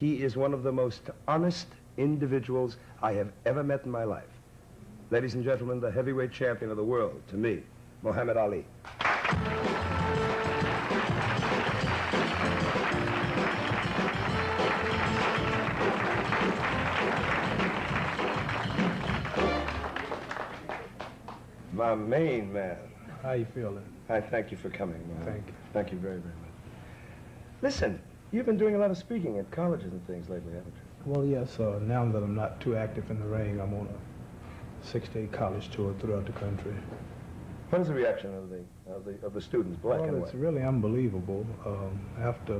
He is one of the most honest individuals I have ever met in my life. Ladies and gentlemen, the heavyweight champion of the world, to me, Muhammad Ali. My main man. How you feeling? I thank you for coming, man. Thank you. Thank you very, very much. Listen, you've been doing a lot of speaking at colleges and things lately, haven't you? Well, yes. Now that I'm not too active in the ring, I'm on a 6-day college tour throughout the country. What is the reaction of the students, black and white? It's really unbelievable. After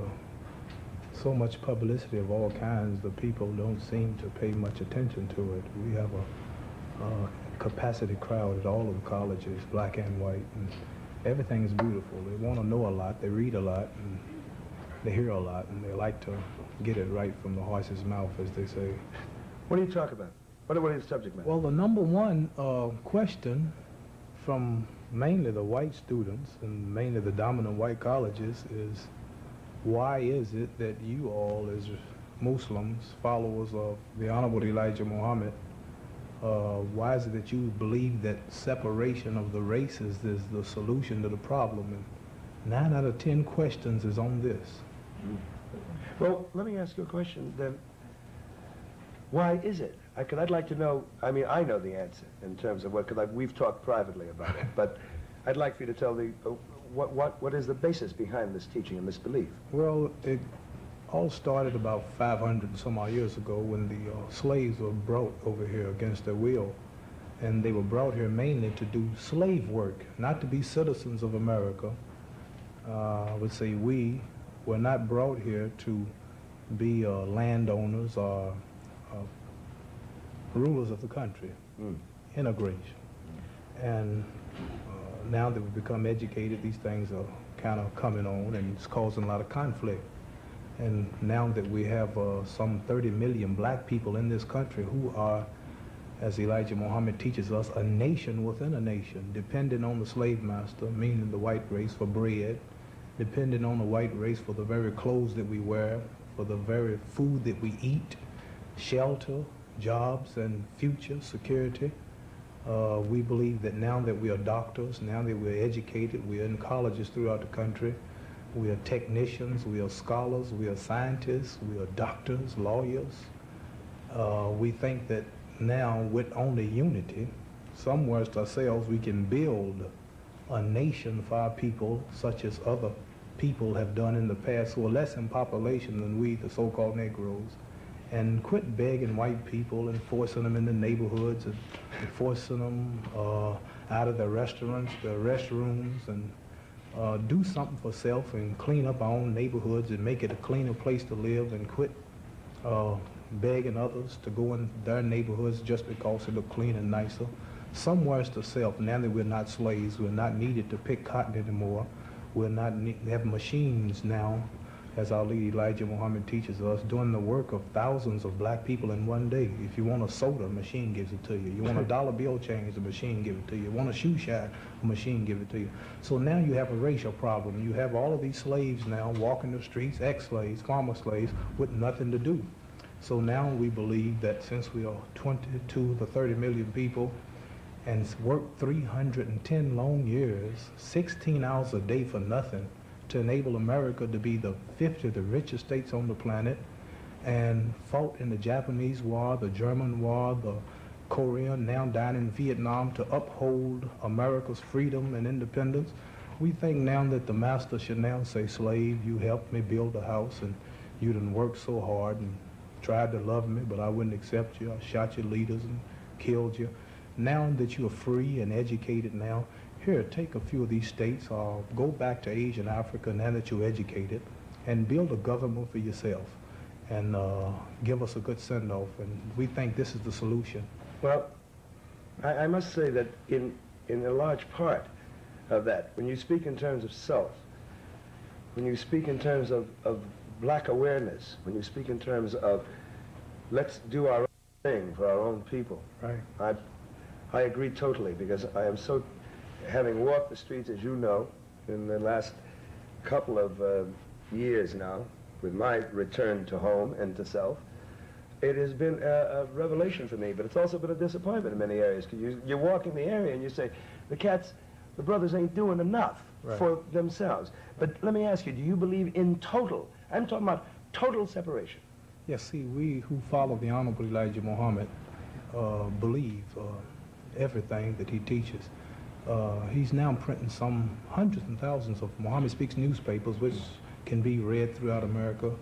so much publicity of all kinds, the people don't seem to pay much attention to it. We have a capacity crowd at all of the colleges, black and white, and everything is beautiful. They want to know a lot, they read a lot, and they hear a lot, and they like to get it right from the horse's mouth, as they say. What do you talk about? What is the subject matter? Well, the number one question from mainly the white students and mainly the dominant white colleges is, why is it that you all as Muslims, followers of the Honorable Elijah Muhammad, why is it that you believe that separation of the races is the solution to the problem? And 9 out of 10 questions is on this. Well, let me ask you a question then. Why is it? I'd like to know, I mean, I know the answer in terms of what, because we've talked privately about it, but I'd like for you to tell me what is the basis behind this teaching and this belief? Well, it all started about 500 and some odd years ago when the slaves were brought over here against their will. And they were brought here mainly to do slave work, not to be citizens of America. I would say we were not brought here to be landowners or rulers of the country. Integration. And now that we've become educated, these things are kind of coming on, and it's causing a lot of conflict. And now that we have some 30 million black people in this country who are, as Elijah Muhammad teaches us, a nation within a nation, depending on the slave master, meaning the white race, for bread, depending on the white race for the very clothes that we wear, for the very food that we eat, shelter, jobs, and future security. We believe that now that we are doctors, now that we're educated, we are in colleges throughout the country, we are technicians, we are scholars, we are scientists, we are doctors, lawyers. We think that now with only unity, somewhere to ourselves, we can build a nation for our people, such as other people have done in the past who are less in population than we, the so-called Negroes, and quit begging white people and forcing them in the neighborhoods and forcing them out of their restaurants, their restrooms, and do something for self and clean up our own neighborhoods and make it a cleaner place to live, and quit begging others to go in their neighborhoods just because they look clean and nicer. Somewhere's to self. Now that we're not slaves, we're not needed to pick cotton anymore. We're not have machines now, as our leader Elijah Muhammad teaches us, doing the work of thousands of black people in one day. If you want a soda, a machine gives it to you. You want a dollar bill change, the machine gives it to you. You want a shoe shine, a machine gives it to you. So now you have a racial problem. You have all of these slaves now walking the streets, ex-slaves, former slaves, with nothing to do. So now we believe that since we are 22 to 30 million people and worked 310 long years, 16 hours a day for nothing, to enable America to be the 50th of the richest states on the planet, and fought in the Japanese War, the German War, the Korean, now down in Vietnam, to uphold America's freedom and independence. We think now that the master should now say, slave, you helped me build a house, and you done worked so hard and tried to love me, but I wouldn't accept you. I shot your leaders and killed you. Now that you are free and educated now, here, take a few of these states, or go back to Asia and Africa now that you're educated, and build a government for yourself, and give us a good send-off. And we think this is the solution. Well, I must say that in a large part of that, when you speak in terms of self, when you speak in terms of black awareness, when you speak in terms of let's do our own thing for our own people, right? I agree totally, because I am so, having walked the streets, as you know, in the last couple of years now, with my return to home and to self, it has been a revelation for me, but it's also been a disappointment in many areas. Because you walk in the area and you say, the brothers ain't doing enough for themselves. But let me ask you, do you believe in total? I'm talking about total separation. Yes, see, we who follow the Honorable Elijah Muhammad believe everything that he teaches. He's now printing some hundreds and thousands of Muhammad Speaks newspapers, which can be read throughout America.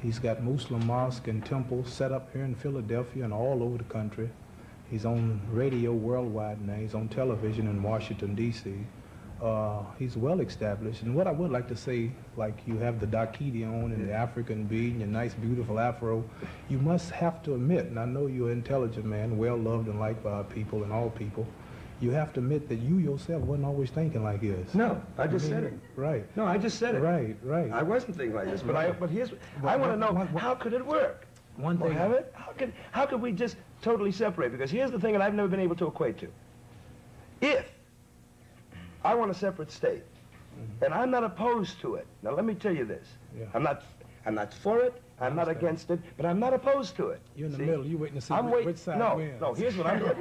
He's got Muslim mosques and temples set up here in Philadelphia and all over the country. He's on radio worldwide now. He's on television in Washington, D.C. He's well established. And what I would like to say, like you have the Dakiti on and the African bead and your nice, beautiful afro, you must have to admit, and I know you're an intelligent man, well loved and liked by our people and all people, you have to admit that you yourself wasn't always thinking like this. No, I just said it. Right. No, I just said it. Right, right. I wasn't thinking like this, but I want to know, how could it work? One thing. How could we just totally separate? Because here's the thing that I've never been able to equate to. If I want a separate state, and I'm not opposed to it. Now let me tell you this. Yeah. I'm not for it. I'm not against it, but I'm not opposed to it. You're in the middle. You're waiting to see which side wins. No, here's what I'm doing.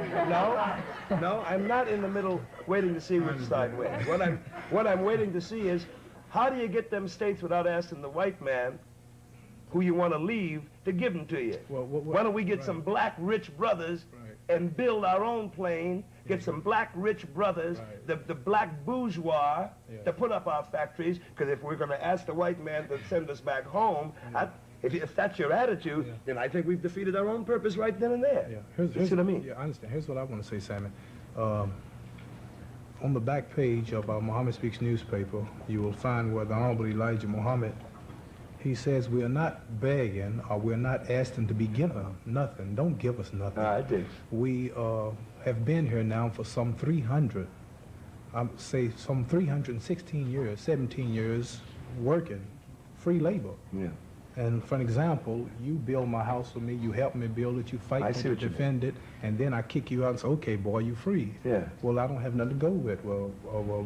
No, I'm not in the middle waiting to see which side wins. What I'm waiting to see is, how do you get them states without asking the white man who you want to leave to give them to you? Well, why don't we get some black rich brothers and build our own plane, get some black rich brothers, the black bourgeois, to put up our factories, because if we're going to ask the white man to send us back home, if that's your attitude, then I think we've defeated our own purpose right then and there. Yeah. Here's what I mean. Yeah, I understand. Here's what I want to say, Sammy. On the back page of our Muhammad Speaks newspaper, you will find where the Honorable Elijah Muhammad, he says, we are not begging or we're not asking to be given nothing. Don't give us nothing. I did. We have been here now for some 316 years, 17 years working, free labor. Yeah. And for an example, you build my house for me, you help me build it, you fight me to defend it, and then I kick you out and say, okay, boy, you free. Yeah. Well, I don't have nothing to go with. Well,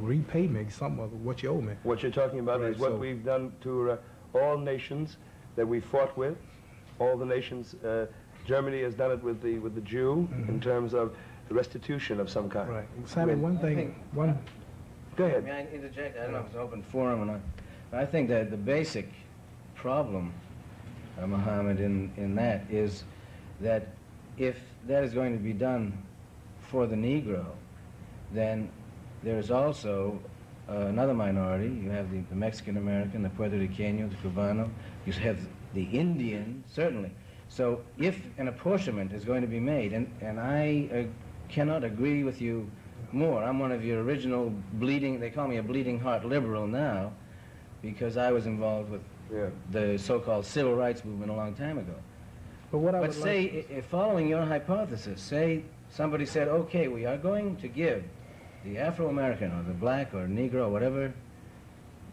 repay me some of what you owe me. What you're talking about is what we've done to all nations that we fought with, all the nations. Germany has done it with the Jew in terms of restitution of some kind. Right. Sammy, one thing. Go ahead. May I interject? I don't know if it's an open forum or not. But I think that the basic problem, Muhammad, in that is that if that is going to be done for the Negro, then there's also another minority. You have the Mexican-American, the Puerto Rican, the Cubano. You have the Indian, certainly. So if an apportionment is going to be made, and I cannot agree with you more. I'm one of your original they call me a bleeding heart liberal now, because I was involved with the so-called civil rights movement a long time ago. But say, if following your hypothesis, say somebody said, okay, we are going to give the Afro-American or the black or Negro, whatever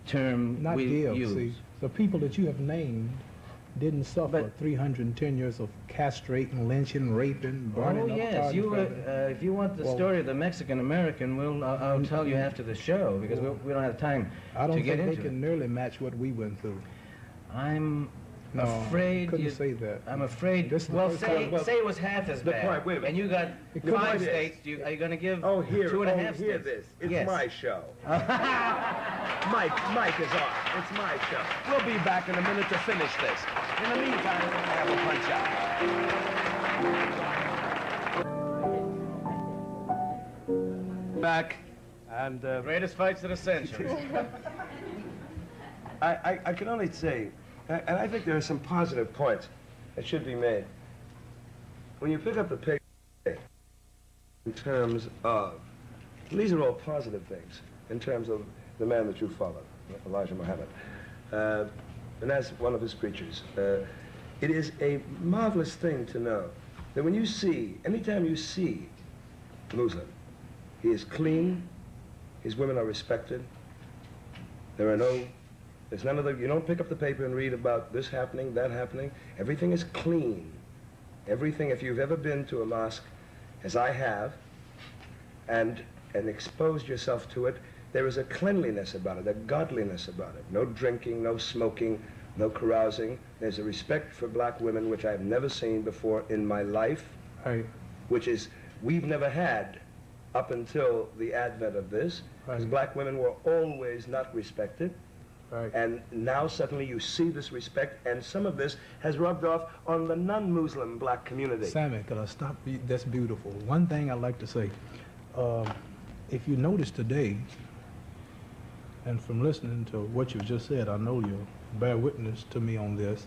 term we use. See, the people that you have named didn't suffer 310 years of castrating, lynching, raping, burning. Oh yes, if you want the story of the Mexican-American, I'll tell you after the show, because we don't have time to get into it. I don't think they can nearly match what we went through. I'm afraid couldn't say that. I'm afraid. Well, say it was half as bad. Wait a minute. And you got 5 states. Are you going to give 2.5 states? Hear this. It's my show. Mike is on. It's my show. We'll be back in a minute to finish this. In the meantime, we're going to have a punch out. Back. And greatest fights of the century. I can only say, and I think there are some positive points that should be made. When you pick up the paper in terms of, these are all positive things in terms of the man that you follow, Elijah Muhammad, and that's one of his preachers. It is a marvelous thing to know that when you see, anytime you see Muslim, he is clean, his women are respected, there's none of the, you don't pick up the paper and read about this happening, that happening. Everything is clean. Everything, if you've ever been to a mosque, as I have, and exposed yourself to it, there is a cleanliness about it, a godliness about it. No drinking, no smoking, no carousing. There's a respect for black women which I've never seen before in my life, Right. which is we've never had up until the advent of this, because Right. black women were always not respected. Right. And now suddenly you see this respect, and some of this has rubbed off on the non-Muslim black community. Sammy, could I stop you? That's beautiful. One thing I'd like to say, if you notice today, and from listening to what you just said, I know you'll bear witness to me on this.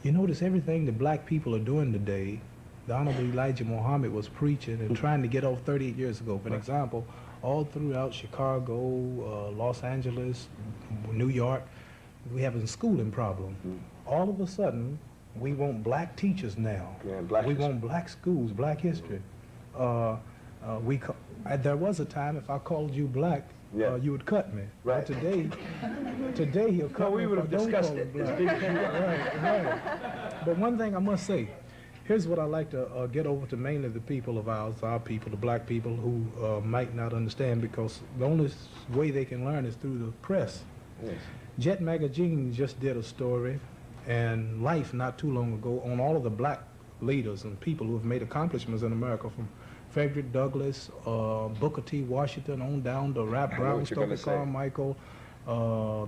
You notice everything the black people are doing today, the Honorable Elijah Muhammad was preaching and trying to get off 38 years ago. For an example, all throughout Chicago, Los Angeles, New York, we have a schooling problem. All of a sudden, we want black teachers now. Yeah, black we history. want black schools, black history. There was a time if I called you black, Yeah. you would cut me. Right. But today he'll cut No, me we would if have I don't discussed call it. you black. It's big- Right. But one thing I must say, here's what I like to get over to mainly the people of ours, our people, the black people who might not understand, because the only way they can learn is through the press. Yes. Jet Magazine just did a story, and Life not too long ago, on all of the black leaders and people who have made accomplishments in America, from Frederick Douglass, Booker T. Washington, on down to Rap I know Brown, what you're gonna Stokely say. Carmichael,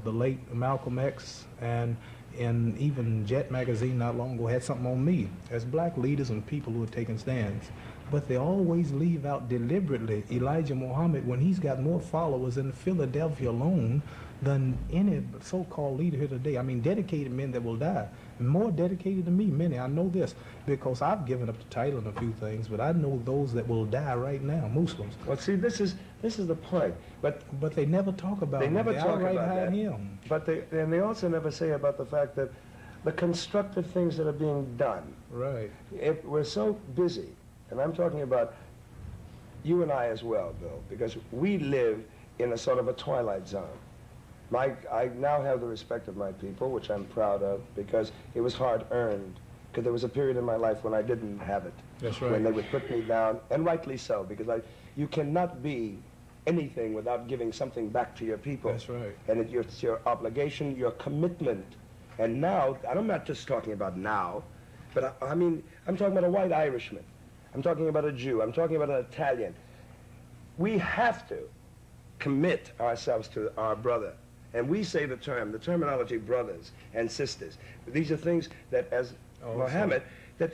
the late Malcolm X, and even Jet Magazine not long ago had something on me as black leaders and people who are taking stands. But they always leave out deliberately Elijah Muhammad when he's got more followers in Philadelphia alone than any so-called leader here today. I mean, dedicated men that will die. More dedicated than me, many. I know this because I've given up the title and a few things, but I know those that will die right now, Muslims. Well, see, this is the point. But they never talk about they him. never They talk outright about hide that. him. But they also never say about the fact that the constructive things that are being done. Right. If we're so busy, and I'm talking about you and I as well, Bill, because we live in a sort of a twilight zone. I now have the respect of my people, which I'm proud of, because it was hard-earned. Because there was a period in my life when I didn't have it. That's right. When they would put me down, and rightly so, because you cannot be anything without giving something back to your people. That's right. And it's your obligation, your commitment. And now, I'm not just talking about now, but I mean, I'm talking about a white Irishman. I'm talking about a Jew. I'm talking about an Italian. We have to commit ourselves to our brother. And we say the terminology brothers and sisters. These are things that, as Muhammad, that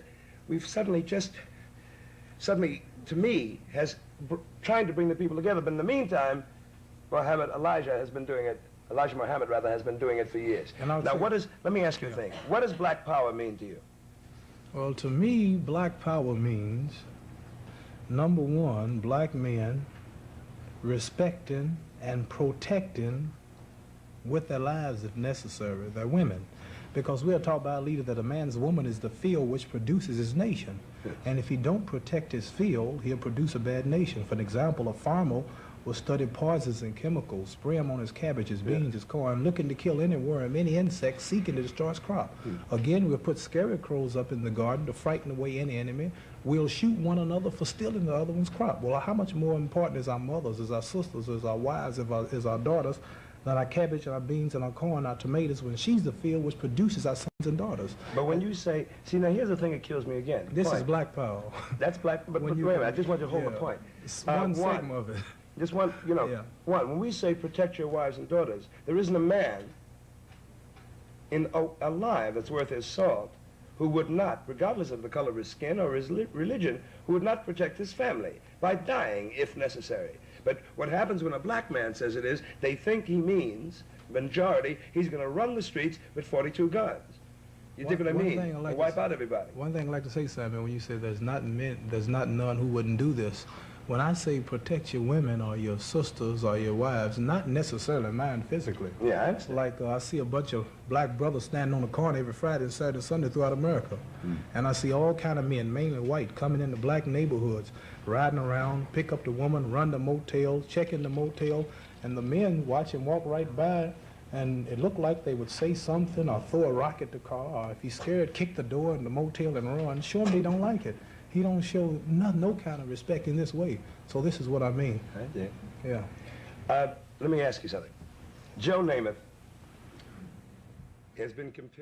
we've suddenly, to me, has trying to bring the people together. But in the meantime, Elijah Muhammad has been doing it for years. Now, let me ask you a thing. What does black power mean to you? Well, to me, black power means, number one, black men respecting and protecting with their lives, if necessary, their women. Because we are taught by a leader that a man's woman is the field which produces his nation. Yes. And if he don't protect his field, he'll produce a bad nation. For an example, a farmer will study poisons and chemicals, spray them on his cabbage, his beans, his corn, looking to kill any worm, any insect, seeking to destroy his crop. Again, we'll put scarecrows up in the garden to frighten away any enemy. We'll shoot one another for stealing the other one's crop. Well, how much more important is our mothers, is our sisters, is our wives, is our daughters, than our cabbage and our beans and our corn, our tomatoes, when she's the field which produces our sons and daughters? But when you say, see, now here's the thing that kills me again. This Point. is black power. That's black, but wait a minute, I just want you to hold the point. It's one segment of it. Just one, when we say protect your wives and daughters, there isn't a man alive that's worth his salt who would not, regardless of the color of his skin or his religion, who would not protect his family by dying if necessary. But what happens when a black man says it is, they think he means, majority, he's going to run the streets with 42 guns. You dig what I mean? Wipe out everybody. One thing I'd like to say, Sammy, when you say there's not none who wouldn't do this, when I say protect your women or your sisters or your wives, not necessarily mine physically. Yeah, I understand. Like I see a bunch of black brothers standing on the corner every Friday and Saturday and Sunday throughout America. And I see all kind of men, mainly white, coming into black neighborhoods, riding around, pick up the woman, run the motel, check in the motel, and the men watch him walk right by, and it looked like they would say something or throw a rock at the car, or if he's scared, kick the door in the motel and run. Show him they don't like it. He don't show no kind of respect in this way. So this is what I mean. I did. Yeah. Let me ask you something. Joe Namath has been compared